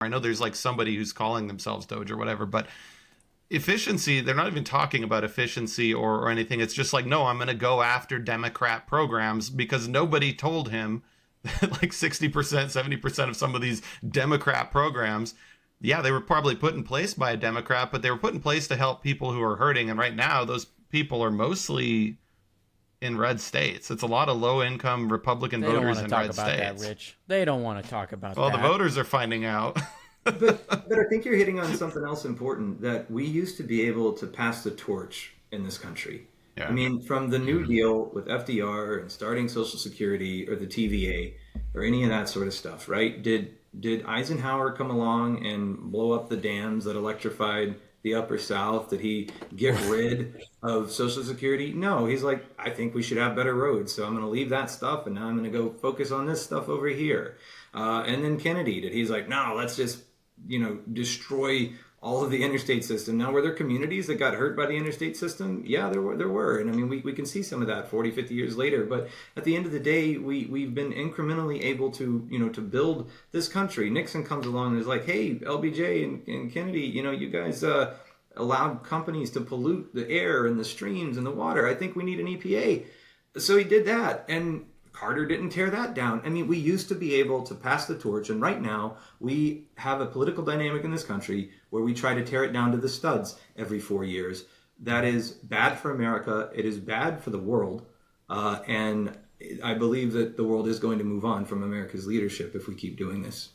I know there's like somebody who's calling themselves Doge or whatever, but efficiency, they're not even talking about efficiency or anything. It's just like, no, I'm going to go after Democrat programs because nobody told him that like 60%, 70% of some of these Democrat programs, yeah, they were probably put in place by a Democrat, but they were put in place to help people who are hurting. And right now, those people are mostly in red states. It's a lot of low income Republican They don't want voters to in talk red about that, states. Rich. They don't want to talk about Well, the that. voters are finding out. But I think you're hitting on something else important that we used to be able to pass the torch in this country. I Yeah. mean, from the New Deal with FDR and starting Social Security or the TVA or any of that sort of stuff, right? Did Eisenhower come along and blow up the dams that electrified the Upper South? Did he get rid of Social Security? No, he's like, I think we should have better roads, so I'm going to leave that stuff and now I'm going to go focus on this stuff over here. And then Kennedy did. He's like, no, let's just destroy all of the interstate system. Now, were there communities that got hurt by the interstate system? Yeah, there were. And I mean, we can see some of that 40, 50 years later. But at the end of the day, we've been incrementally able to, to build this country. Nixon comes along and is like, hey, LBJ and Kennedy, you guys allowed companies to pollute the air and the streams and the water. I think we need an EPA. So he did that. And Carter didn't tear that down. I mean, we used to be able to pass the torch, and right now we have a political dynamic in this country where we try to tear it down to the studs every 4 years. That is bad for America. It is bad for the world. And I believe that the world is going to move on from America's leadership if we keep doing this.